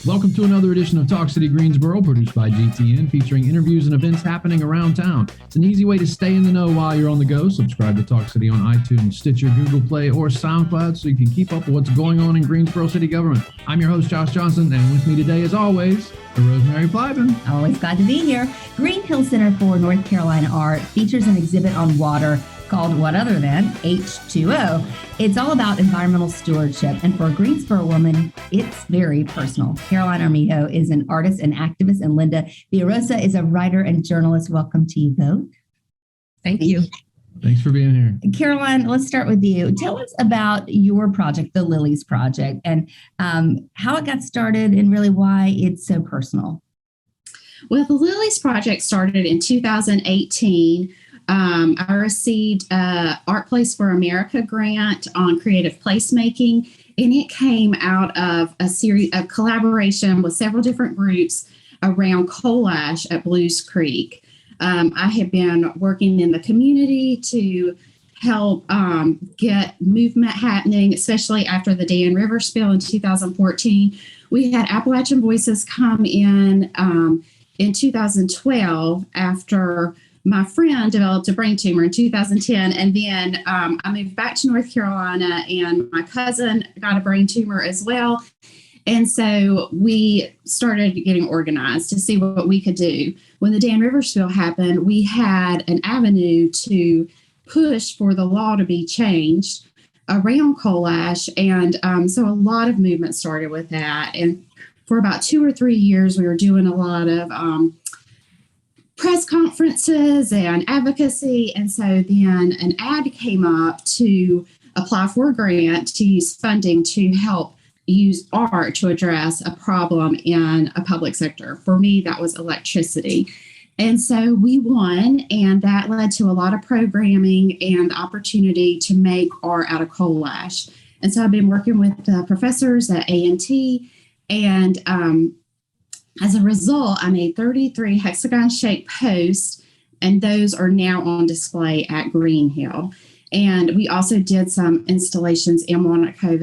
Welcome to another edition of Talk City Greensboro, produced by GTN, featuring interviews and events happening around town. It's an easy way to stay in the know while you're on the go. Subscribe to Talk City on iTunes, Stitcher, Google Play, or SoundCloud so you can keep up with what's going on in Greensboro City government. I'm your host, Josh Johnson, and with me today, as always, Rosemary Plyben. Always glad to be here. Greenhill Center for North Carolina Art features an exhibit on water called what other than H2O. It's all about environmental stewardship, and for a Greensboro woman, it's very personal. Caroline Armijo is an artist and activist, and Linda Villarosa is a writer and journalist. Welcome to you both. Thank you. Thanks for being here. Caroline, let's start with you. Tell us about your project, the Lilies Project, and how it got started and really why it's so personal. Well, the Lilies Project started in 2018. I received a Art Place for America grant on creative placemaking, and it came out of a series of collaboration with several different groups around coal ash at Blues Creek. I have been working in the community to help get movement happening, especially after the Dan River spill in 2014. We had Appalachian Voices come in 2012 after my friend developed a brain tumor in 2010, and then I moved back to North Carolina, and my cousin got a brain tumor as well. And so we started getting organized to see what we could do. When the Dan River spill happened, we had an avenue to push for the law to be changed around coal ash, and so a lot of movement started with that. And for about 2 or 3 years, we were doing a lot of press conferences and advocacy. And so then an ad came up to apply for a grant to use funding to help use art to address a problem in a public sector. For me, that was electricity. And so we won, and that led to a lot of programming and the opportunity to make art out of coal ash. And so I've been working with the professors at A&T, and as a result, I made 33 hexagon-shaped posts, and those are now on display at Greenhill. And we also did some installations in Walnut Cove.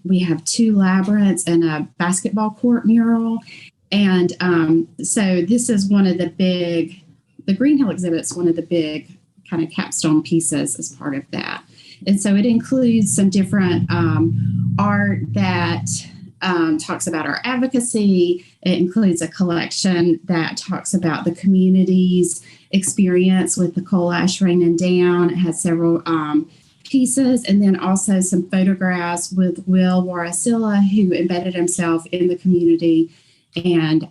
We have 2 labyrinths and a basketball court mural. And so this is one of the Greenhill exhibit's one of the big kind of capstone pieces as part of that. And so it includes some different art that talks about our advocacy. It includes a collection that talks about the community's experience with the coal ash raining down. It has several pieces, and then also some photographs with Will Warasilla, who embedded himself in the community and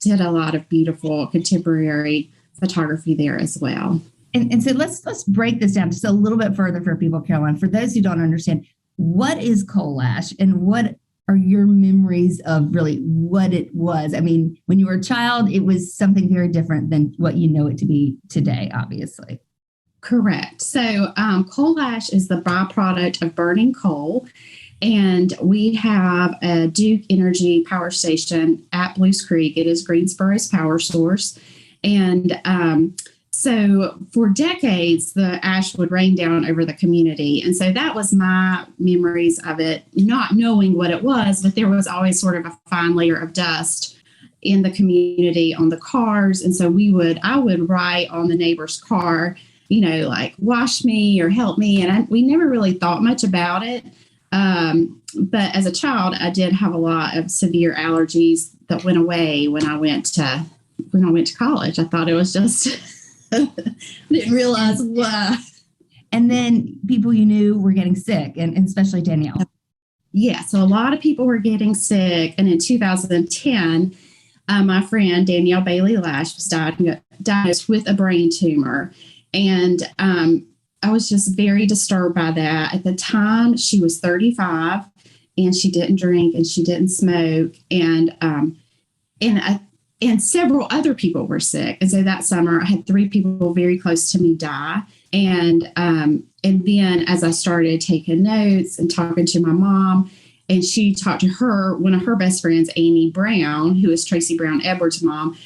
did a lot of beautiful contemporary photography there as well. And so let's break this down just a little bit further for people, Caroline. For those who don't understand, what is coal ash and what are your memories of really what it was? I mean, when you were a child, it was something very different than what you know it to be today, obviously. Correct. So coal ash is the byproduct of burning coal. And we have a Duke Energy power station at Blues Creek. It is Greensboro's power source. And so for decades, the ash would rain down over the community. And so that was my memories of it, not knowing what it was, but there was always sort of a fine layer of dust in the community on the cars. And so I would write on the neighbor's car, like wash me or help me. And we never really thought much about it. But as a child, I did have a lot of severe allergies that went away when I went to college. I thought it was just... I didn't realize why. And then people you knew were getting sick, and especially Danielle. Yeah, so a lot of people were getting sick. And in 2010, my friend Danielle Bailey Lash was diagnosed with a brain tumor. And I was just very disturbed by that. At the time, she was 35, and she didn't drink and she didn't smoke. And several other people were sick. And so that summer, I had 3 people very close to me die. And then as I started taking notes and talking to my mom, and she talked to one of her best friends, Amy Brown, who is Tracy Brown Edwards' mom,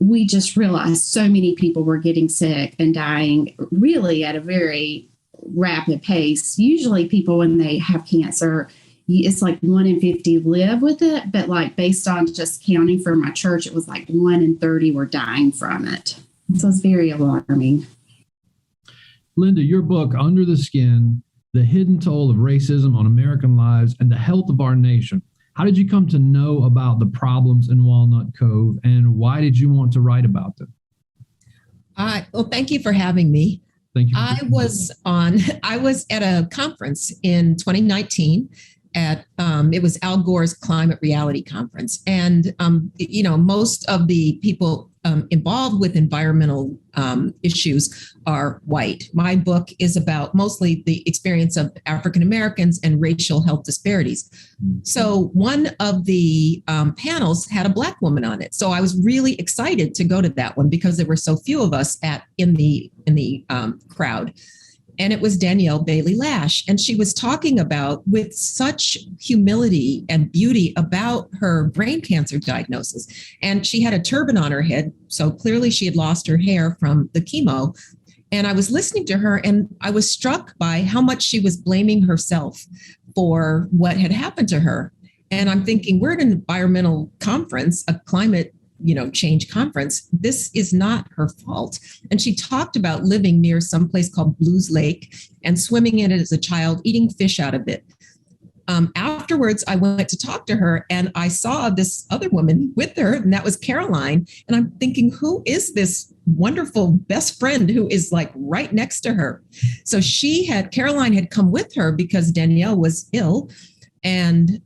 we just realized so many people were getting sick and dying really at a very rapid pace. Usually people, when they have cancer, it's like 1 in 50 live with it, but like based on just counting for my church, it was like 1 in 30 were dying from it. So it's very alarming. Linda, your book, Under the Skin, The Hidden Toll of Racism on American Lives and the Health of Our Nation. How did you come to know about the problems in Walnut Cove, and why did you want to write about them? Well, thank you for having me. Thank you. I was at a conference in 2019 it was Al Gore's Climate Reality Conference. And, most of the people involved with environmental issues are white. My book is about mostly the experience of African Americans and racial health disparities. So one of the panels had a Black woman on it. So I was really excited to go to that one because there were so few of us in the crowd. And it was Danielle Bailey Lash. And she was talking about, with such humility and beauty, about her brain cancer diagnosis. And she had a turban on her head. So clearly she had lost her hair from the chemo. And I was listening to her and I was struck by how much she was blaming herself for what had happened to her. And I'm thinking, we're at an environmental conference, a climate change conference. This is not her fault. And she talked about living near some place called Blues Lake and swimming in it as a child, eating fish out of it. Afterwards, I went to talk to her and I saw this other woman with her, and that was Caroline. And I'm thinking, who is this wonderful best friend who is like right next to her? So Caroline had come with her because Danielle was ill. And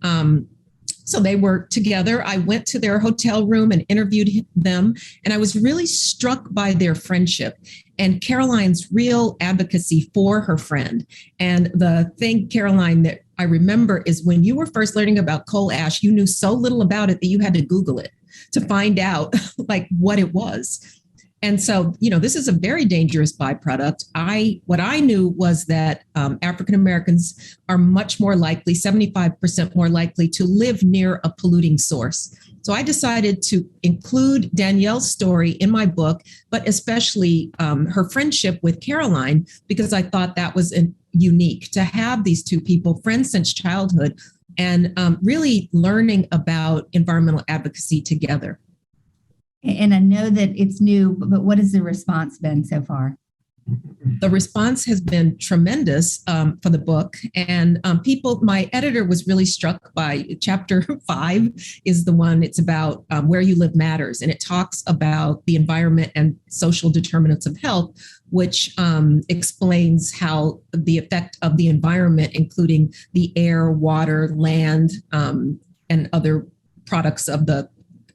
so they were together. I went to their hotel room and interviewed them, and I was really struck by their friendship and Caroline's real advocacy for her friend. And the thing, Caroline, that I remember is when you were first learning about coal ash, you knew so little about it that you had to Google it to find out like what it was. And so, this is a very dangerous byproduct. What I knew was that African Americans are much more likely, 75% more likely to live near a polluting source. So I decided to include Danielle's story in my book, but especially her friendship with Caroline, because I thought that was unique to have these two people, friends since childhood, and really learning about environmental advocacy together. And I know that it's new, but what has the response been so far? The response has been tremendous for the book. And my editor was really struck by chapter 5 is the one, it's about where you live matters. And it talks about the environment and social determinants of health, which explains how the effect of the environment, including the air, water, land, and other products of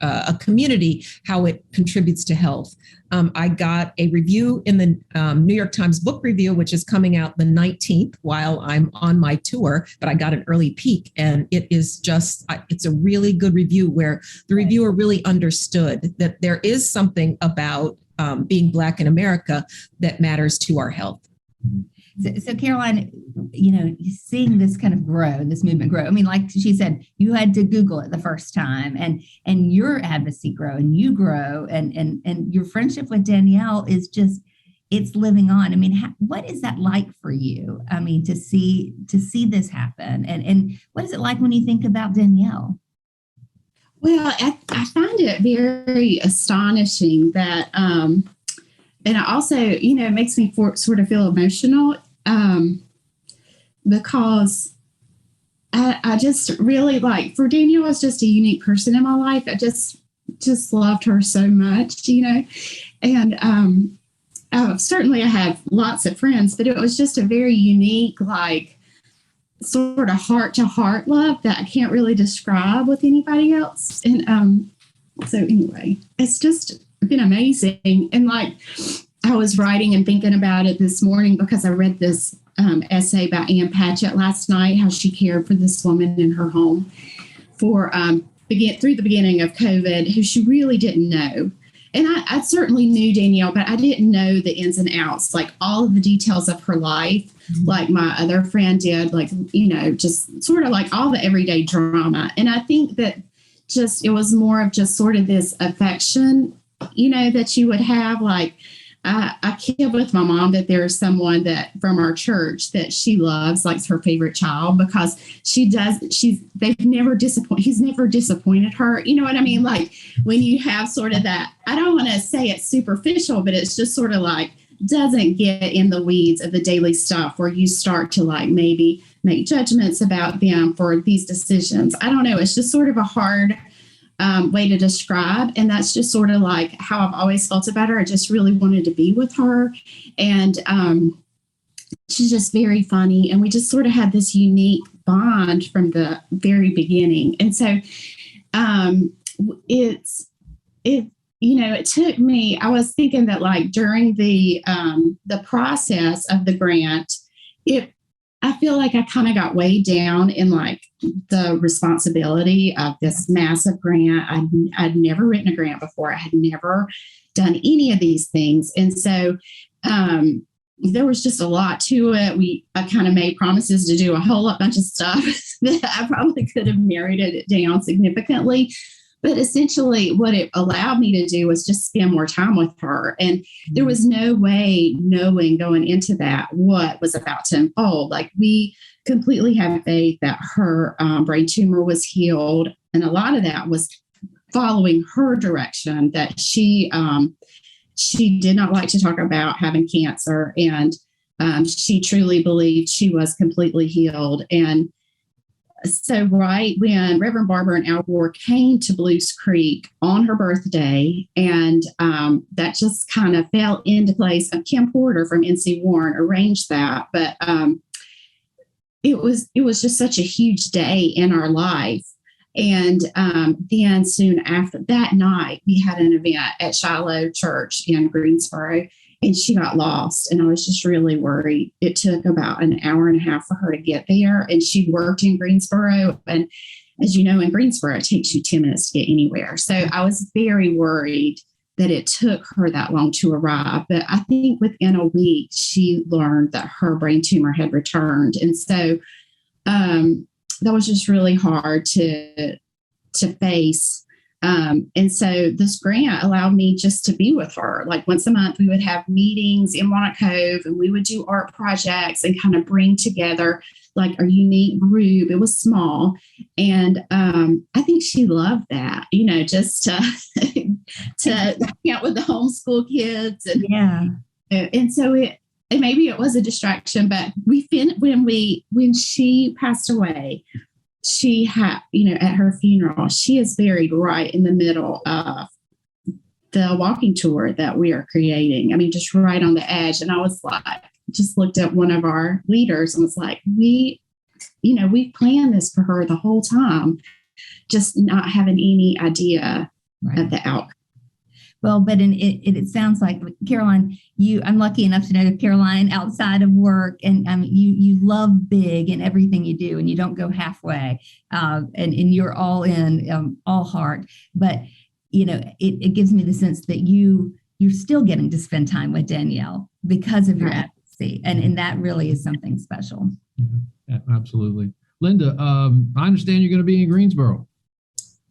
a community, how it contributes to health. I got a review in the New York Times Book Review, which is coming out the 19th while I'm on my tour, but I got an early peek, and it is it's a really good review where the reviewer really understood that there is something about being Black in America that matters to our health. So Caroline, seeing this kind of this movement grow. I mean, like she said, you had to Google it the first time, and your advocacy grow, and you grow, and your friendship with Danielle is it's living on. I mean, what is that like for you? I mean, to see this happen, and what is it like when you think about Danielle? Well, I find it very astonishing that. And it also, it makes me sort of feel emotional because I just really for Danielle was just a unique person in my life. I just loved her so much, and certainly I have lots of friends, but it was just a very unique, sort of heart to heart love that I can't really describe with anybody else. And so anyway, it's just been amazing. And I was writing and thinking about it this morning because I read this essay by Ann Patchett last night, how she cared for this woman in her home for through the beginning of COVID, who she really didn't know. And I certainly knew Danielle, but I didn't know the ins and outs, all of the details of her life, like my other friend did, just sort of all the everyday drama. And I think that it was more of just sort of this affection, that you would have, I kid with my mom that there's someone that from our church that she loves, like her favorite child, because he's never disappointed her. You know what I mean? Like when you have sort of that, I don't want to say it's superficial, but it's just sort of like doesn't get in the weeds of the daily stuff where you start to like maybe make judgments about them for these decisions. I don't know. It's just sort of a hard way to describe. And that's just sort of like how I've always felt about her. I just really wanted to be with her. And she's just very funny. And we just sort of had this unique bond from the very beginning. And so it took me, I was thinking that like during the process of the grant, I feel like I kind of got weighed down in like the responsibility of this massive grant. I'd never written a grant before. I had never done any of these things. And so there was just a lot to it. I kind of made promises to do a whole bunch of stuff that I probably could have narrowed it down significantly. But essentially what it allowed me to do was just spend more time with her. And there was no way knowing going into that what was about to unfold. Like we completely had faith that her brain tumor was healed. And a lot of that was following her direction, that she did not like to talk about having cancer. And she truly believed she was completely healed. And so right when Reverend Barber and Al Gore came to Blues Creek on her birthday, and that just kind of fell into place. Kim Porter from NC Warren arranged that, but it was just such a huge day in our life. And then soon after that night, we had an event at Shiloh Church in Greensboro, and she got lost. And I was just really worried. It took about an hour and a half for her to get there. And she worked in Greensboro. And as you know, in Greensboro, it takes you 10 minutes to get anywhere. So I was very worried that it took her that long to arrive. But I think within a week, she learned that her brain tumor had returned. And so that was just really hard to face. And so this grant allowed me just to be with her. Like once a month, we would have meetings in Walnut Cove, and we would do art projects and kind of bring together like a unique group. It was small. And I think she loved that, just to hang out with the homeschool kids. And, yeah. And so maybe it was a distraction, but when she passed away, she had, at her funeral, she is buried right in the middle of the walking tour that we are creating. I mean, just right on the edge. And I was like, just looked at one of our leaders and was like, we planned this for her the whole time, just not having any idea of the outcome. Well, but it sounds like, Caroline, I'm lucky enough to know that Caroline outside of work, and you love big in everything you do, and you don't go halfway, and you're all in, all heart. But, it gives me the sense that you're still getting to spend time with Danielle because of your advocacy. And that really is something special. Yeah, absolutely. Linda, I understand you're going to be in Greensboro.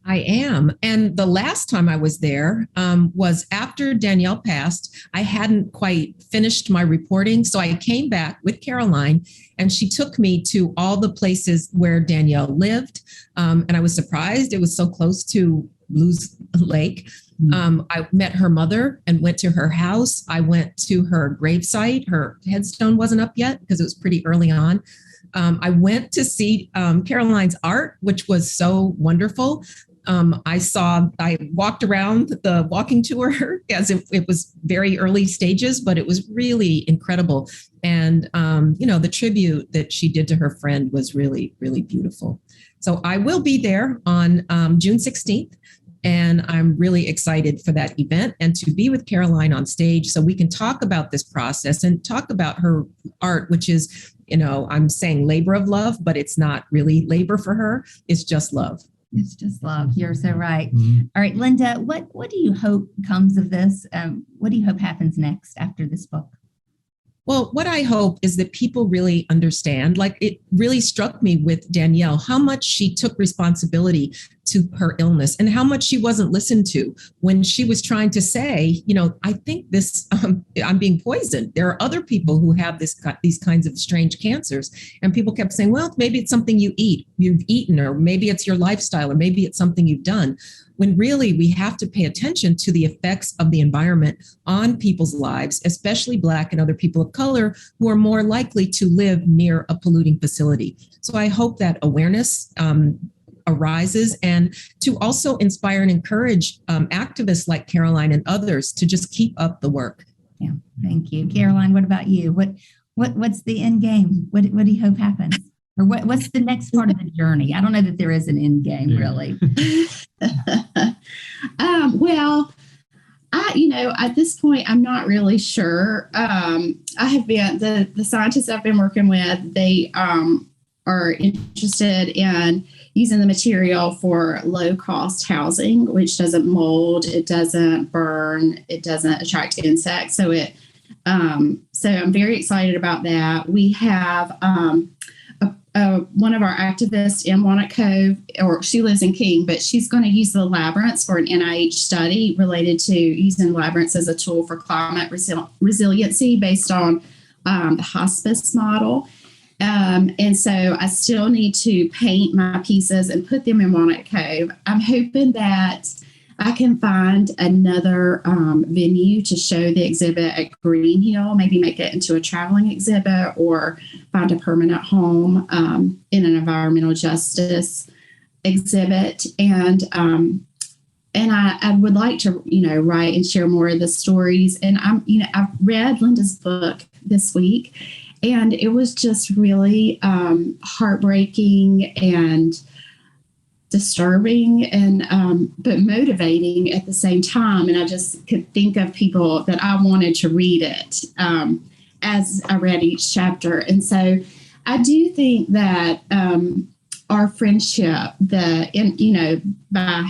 I am. And the last time I was there was after Danielle passed. I hadn't quite finished my reporting. So I came back with Caroline, and she took me to all the places where Danielle lived. And I was surprised. It was so close to Blues Lake. I met her mother and went to her house. I went to her gravesite. Her headstone wasn't up yet because it was pretty early on. I went to see Caroline's art, which was so wonderful. I walked around the walking tour as if it was very early stages, but it was really incredible. And, the tribute that she did to her friend was really, really beautiful. So I will be there on June 16th. And I'm really excited for that event and to be with Caroline on stage so we can talk about this process and talk about her art, which is, I'm saying labor of love, but it's not really labor for her. It's just love. It's just love. You're so right. Mm-hmm. All right, Linda, what do you hope comes of this? What do you hope happens next after this book? Well, what I hope is that people really understand, like it really struck me with Danielle, how much she took responsibility to her illness and how much she wasn't listened to when she was trying to say, I think this, I'm being poisoned. There are other people who have these kinds of strange cancers. And people kept saying, well, maybe it's something you've eaten, or maybe it's your lifestyle, or maybe it's something you've done. When really we have to pay attention to the effects of the environment on people's lives, especially Black and other people of color who are more likely to live near a polluting facility. So I hope that awareness arises, and to also inspire and encourage activists like Caroline and others to just keep up the work. Yeah, thank you. Caroline, what about you? What's the end game? What do you hope happens? Or what's the next part of the journey? I don't know that there is an end game, really. Well, at this point, I'm not really sure. I have been, the scientists I've been working with, they are interested in using the material for low cost housing, which doesn't mold, it doesn't burn, it doesn't attract insects. So I'm very excited about that. We have one of our activists in Walnut Cove, or she lives in King, but she's going to use the labyrinths for an NIH study related to using labyrinths as a tool for climate resiliency based on the hospice model. And so I still need to paint my pieces and put them in Walnut Cove. I'm hoping that I can find another venue to show the exhibit at Greenhill, maybe make it into a traveling exhibit, or find a permanent home in an environmental justice exhibit. And I would like to, write and share more of the stories. And I've read Linda's book this week, and it was just really heartbreaking and disturbing and but motivating at the same time. And I just could think of people that I wanted to read it as I read each chapter. And so I do think that our friendship, by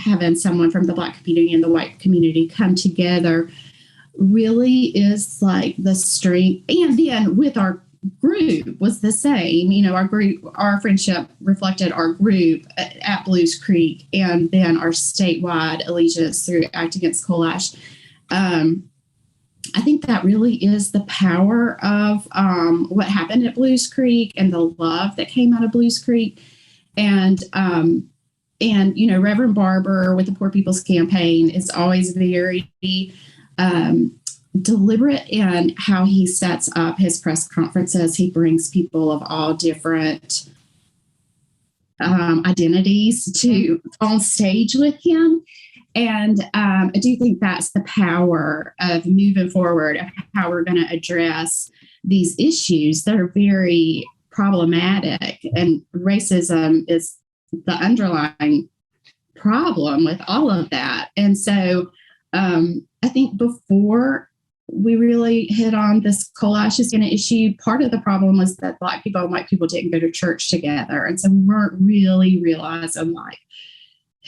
having someone from the Black community and the white community come together, really is like the strength. And then with our group was the same. Our friendship reflected our group at Blues Creek, and then our statewide allegiance through Act Against Coal Ash. I think that really is the power of what happened at Blues Creek and the love that came out of Blues Creek. And Reverend Barber with the Poor People's Campaign is always very deliberate in how he sets up his press conferences. He brings people of all different identities on stage with him. And I do think that's the power of moving forward, of how we're going to address these issues that are very problematic. And racism is the underlying problem with all of that. And so I think before we really hit on this coal ash is an issue, part of the problem was that Black people and white people didn't go to church together. And so we weren't really realizing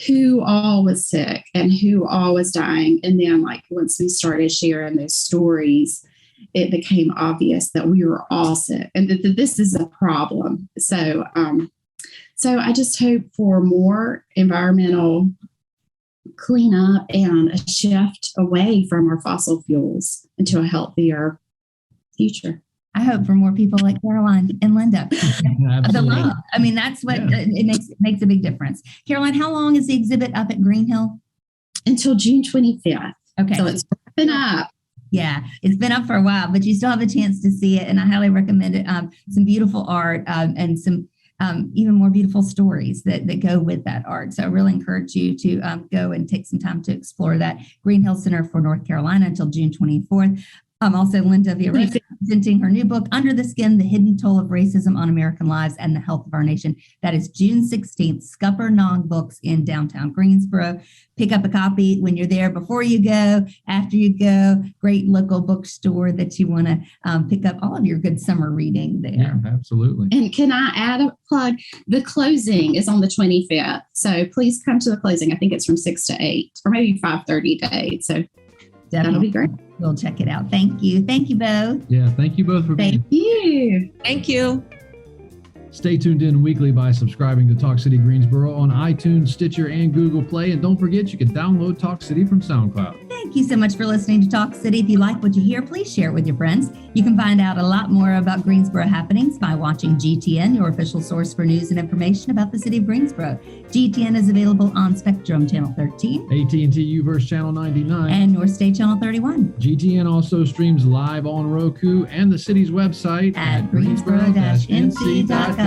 who all was sick and who all was dying. And then once we started sharing those stories, it became obvious that we were all sick and that this is a problem. So I just hope for more environmental cleanup and a shift away from our fossil fuels into a healthier future. I hope for more people like Caroline and Linda. The love. I mean, that's what it makes a big difference. Caroline, how long is the exhibit up at Greenhill? Until June 25th. Okay. So it's been up. Yeah, it's been up for a while, but you still have a chance to see it. And I highly recommend it. Some beautiful art and some even more beautiful stories that go with that art. So I really encourage you to go and take some time to explore that. Greenhill Center for North Carolina until June 24th. Also, Linda Villarosa presenting her new book, Under the Skin, The Hidden Toll of Racism on American Lives and the Health of Our Nation. That is June 16th, Scupper Nog Books in downtown Greensboro. Pick up a copy when you're there, before you go, after you go. Great local bookstore that you want to pick up all of your good summer reading there. Yeah, absolutely. And can I add a plug? The closing is on the 25th. So please come to the closing. I think it's from 6 to 8 or maybe 5:30 today. So that'll be great. We'll check it out. Thank you. Thank you both. Yeah, thank you both for being here. Thank you. Stay tuned in weekly by subscribing to Talk City Greensboro on iTunes, Stitcher, and Google Play. And don't forget, you can download Talk City from SoundCloud. Thank you so much for listening to Talk City. If you like what you hear, please share it with your friends. You can find out a lot more about Greensboro happenings by watching GTN, your official source for news and information about the city of Greensboro. GTN is available on Spectrum Channel 13, AT&T UVerse Channel 99, and North State Channel 31. GTN also streams live on Roku and the city's website at greensboro-nc.gov.